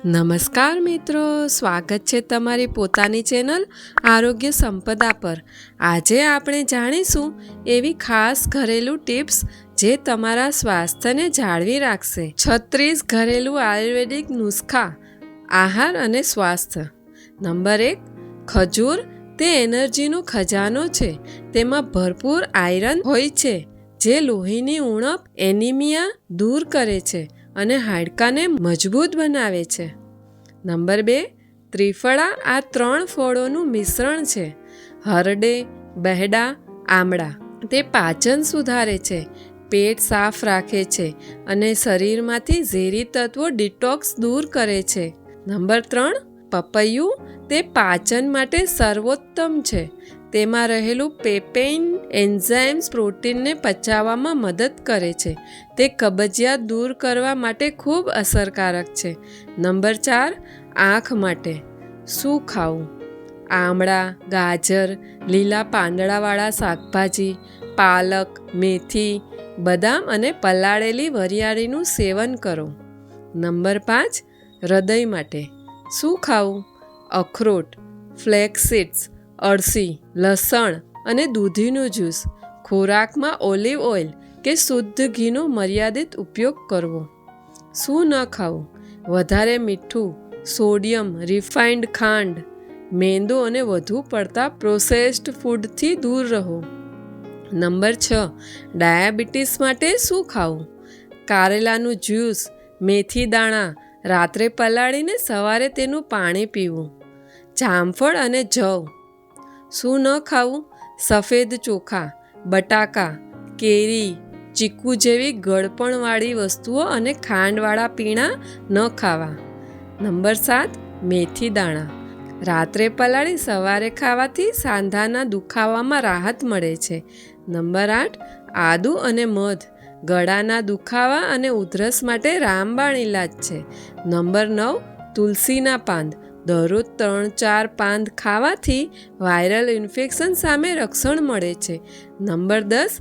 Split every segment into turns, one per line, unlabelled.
નમસ્કાર મિત્રો, સ્વાગત છે તમારી પોતાની ચેનલ આરોગ્ય સંપદા પર। આજે આપણે જાણીશું એવી ખાસ ઘરેલું ટિપ્સ જે તમારા સ્વાસ્થ્યને જાળવી રાખશે। 36 ઘરેલું આયુર્વેદિક નુસ્ખા આહાર અને સ્વાસ્થ્ય। નંબર 1, ખજૂર તે એનર્જીનો ખજાનો છે। તેમાં ભરપૂર આયરન હોય છે જે લોહીની ઉણપ એનિમિયા દૂર કરે છે અને હાડકાને મજબૂત બનાવે છે। નંબર 2, ત્રિફળા આ 3 ફળોનું મિશ્રણ છે। હરડે, બહેડા, આમળા તે પાચન સુધારે છે, પેટ સાફ રાખે છે અને શરીરમાંથી ઝેરી તત્વો ડિટોક્સ દૂર કરે છે। નંબર 3, પપૈયું તે પાચન માટે સર્વોત્તમ છે। તેમાં રહેલું પેપેઇન એન્ઝાઇમ્સ પ્રોટીનને પચાવવામાં મદદ કરે છે। તે કબજિયાત દૂર કરવા માટે ખૂબ અસરકારક છે। નંબર 4, આંખ માટે શું ખાવું? આમળા, ગાજર, લીલા પાંદડાવાળા શાકભાજી, પાલક, મેથી, બદામ અને પલાળેલી વરિયાળીનું સેવન કરો। નંબર 5, હૃદય માટે શું ખાવું? અખરોટ, ફ્લેક્સ સીડ્સ, અળસી, લસણ અને દૂધીનું જ્યુસ। ખોરાકમાં ઓલિવ ઓઇલ કે શુદ્ધ ઘીનો મર્યાદિત ઉપયોગ કરવો। શું ન ખાવું? વધારે મીઠું, સોડિયમ, રિફાઇન્ડ ખાંડ, મેંદો અને વધુ પડતા પ્રોસેસ્ડ ફૂડથી દૂર રહો। નંબર 6, ડાયાબિટીસ માટે શું ખાવું? કારેલાનું જ્યુસ, મેથી દાણા રાત્રે પલાળીને સવારે તેનું પાણી પીવું। જામફળ અને જવ શું ન ખાવું? સફેદ ચોખા, બટાકા, કેરી, ચીકુ જેવી ગળપણવાળી વસ્તુઓ અને ખાંડવાળા પીણા ન ખાવા। નંબર 7, મેથી દાણા રાત્રે પલાળી સવારે ખાવાથી સાંધાના દુખાવામાં રાહત મળે છે। નંબર 8, આદુ અને મધ ગળાના દુખાવા અને ઉધરસ માટે રામબાણ ઇલાજ છે। નંબર 9, તુલસીના પાન દરરોજ 3-4 પાન ખાવાથી વાયરલ ઇન્ફેક્શન સામે રક્ષણ મળે છે। નંબર 10,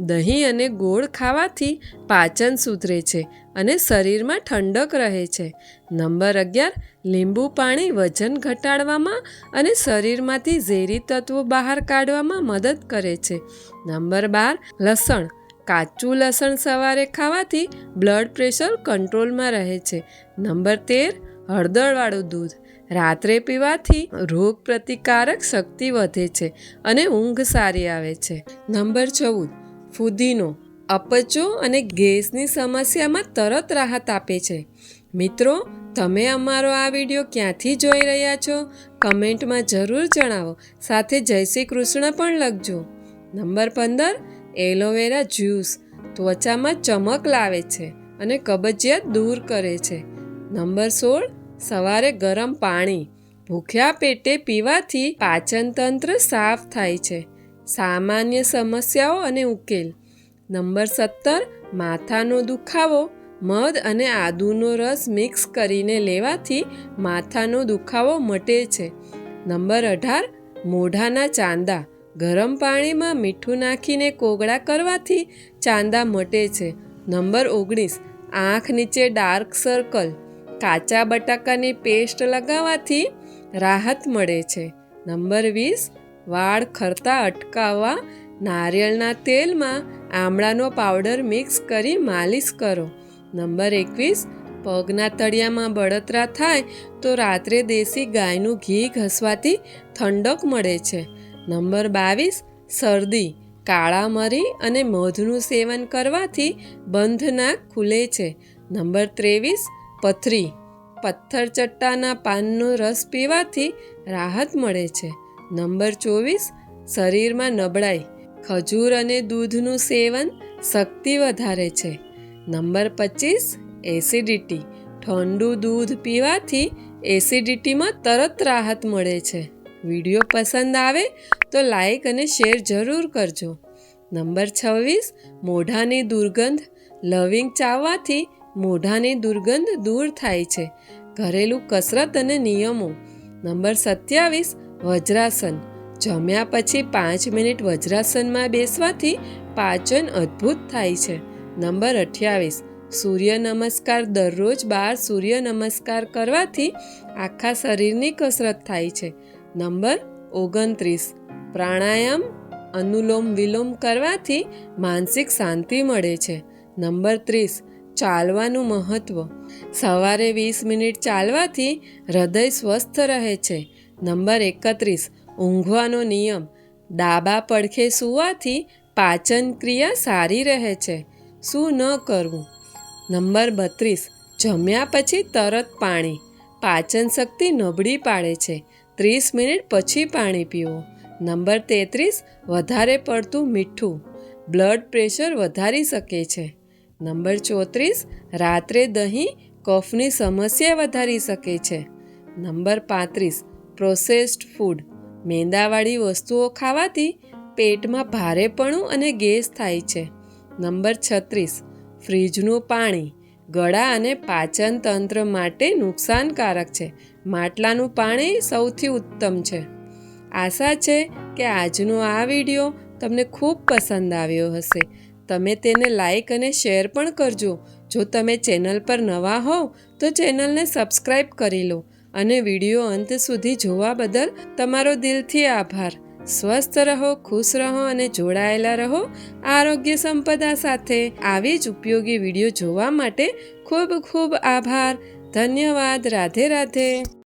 દહીં અને ગોળ ખાવાથી પાચન સુધરે છે અને શરીરમાં ઠંડક રહે છે। નંબર 11, લીંબુ પાણી વજન ઘટાડવામાં અને શરીરમાંથી ઝેરી તત્વો બહાર કાઢવામાં મદદ કરે છે। નંબર 12, લસણ કાચું લસણ સવારે ખાવાથી બ્લડ પ્રેશર કંટ્રોલમાં રહે છે। નંબર 13, હળદરવાળું દૂધ રાત્રે પીવાથી રોગ પ્રતિકારક શક્તિ વધે છે અને ઊંઘ સારી આવે છે। નંબર 14, ફુદીનો અપચો અને ગેસની સમસ્યામાં તરત રાહત આપે છે। મિત્રો, તમે અમારો આ વિડીયો ક્યાંથી જોઈ રહ્યા છો? કમેન્ટમાં જરૂર જણાવો, સાથે જય શ્રી કૃષ્ણ પણ લખજો। નંબર 15, એલોવેરા જ્યુસ ત્વચામાં ચમક લાવે છે અને કબજિયાત દૂર કરે છે। નંબર 16, સવારે ગરમ પાણી ભૂખ્યા પેટે પીવાથી પાચન તંત્ર સાફ થાય છે। સામાન્ય સમસ્યાઓ અને ઉકેલ। નંબર 17, માથાનો દુખાવો મધ અને આદુનો રસ મિક્સ કરીને લેવાથી માથાનો દુખાવો મટે છે। નંબર 18, મોઢાના ચાંદા ગરમ પાણીમાં મીઠું નાખીને કોગળા કરવાથી ચાંદા મટે છે। નંબર 19, આંખ નીચે ડાર્ક સર્કલ કાચા બટાકાની પેસ્ટ લગાવવાથી રાહત મળે છે। નંબર 20, વાળ ખરતા અટકાવવા નારિયેળના તેલમાં આમળાનો પાવડર મિક્સ કરી માલિશ કરો। નંબર 21, પગના તળિયામાં બળતરા થાય તો રાત્રે દેશી ગાયનું ઘી ઘસવાથી ઠંડક મળે છે। નંબર 22, શરદી કાળા મરી અને મધનું સેવન કરવાથી બંધ નાક ખુલે છે। નંબર 23, પથરી પથ્થર ચટ્ટાના પાનનો રસ પીવાથી રાહત મળે છે। નંબર 24, શરીરમાં નબળાઈ ખજૂર અને દૂધનું સેવન શક્તિ વધારે છે। નંબર 25, એસિડિટી ઠંડુ દૂધ પીવાથી એસિડિટીમાં તરત રાહત મળે છે। વિડીયો પસંદ આવે તો લાઈક અને શેર જરૂર કરજો। નંબર 26, મોઢાની દુર્ગંધ લવિંગ ચાવવાથી મોઢાની દુર્ગંધ દૂર થાય છે। ઘરેલું કસરત અને નિયમો। નંબર 27, વજ્રાસન જમ્યા પછી 5 મિનિટ વજ્રાસનમાં બેસવાથી પાચન અદ્ભુત થાય છે। નંબર 28, સૂર્ય નમસ્કાર દરરોજ 12 સૂર્ય નમસ્કાર કરવાથી આખા શરીરની કસરત થાય છે. નંબર 29, પ્રાણાયામ અનુલોમ વિલોમ કરવાથી માનસિક શાંતિ મળે છે. નંબર 30, ચાલવાનું મહત્ત્વ. સવારે 20 મિનિટ ચાલવાથી હૃદય સ્વસ્થ રહે છે. નંબર 31, ઊંઘવાનો નિયમ. ડાબા પડખે સૂવાથી પાચન ક્રિયા સારી રહે છે. શું ન કરવું? નંબર 32, જમ્યા પછી તરત પાણી. પાચન શક્તિ નબળી પાડે છે. 30 મિનિટ પછી પાણી પીવું. નંબર 33, વધારે પડતું મીઠું. બ્લડ પ્રેશર વધારી શકે છે. નંબર 34, રાત્રે દહીં કફની સમસ્યા વધારી શકે છે. Number 35, processed food. મેંદાવાળી વસ્તુઓ ખાવાથી પેટમાં ભારેપણું અને ગેસ થાય છે. નંબર 36, ફ્રીજનું પાણી. ગળા અને પાચન તંત્ર માટે નુકસાનકારક છે. માટલાનું પાણી સૌથી ઉત્તમ છે. આશા છે કે આજનો આ વિડીયો તમને ખૂબ પસંદ આવ્યો હશે. તમે તેને લાઈક અને શેર પણ કરજો. જો તમે ચેનલ પર નવા હોવ તો ચેનલને સબસ્ક્રાઈબ કરી લો અને વિડીયો અંત સુધી જોવા બદલ તમારો દિલથી આભાર. સ્વસ્થ રહો, ખુશ રહો અને જોડાયેલા રહો આરોગ્ય સંપદા સાથે. આવી જ ઉપયોગી વિડીયો જોવા માટે ખૂબ ખૂબ આભાર. ધન્યવાદ. રાધે રાધે.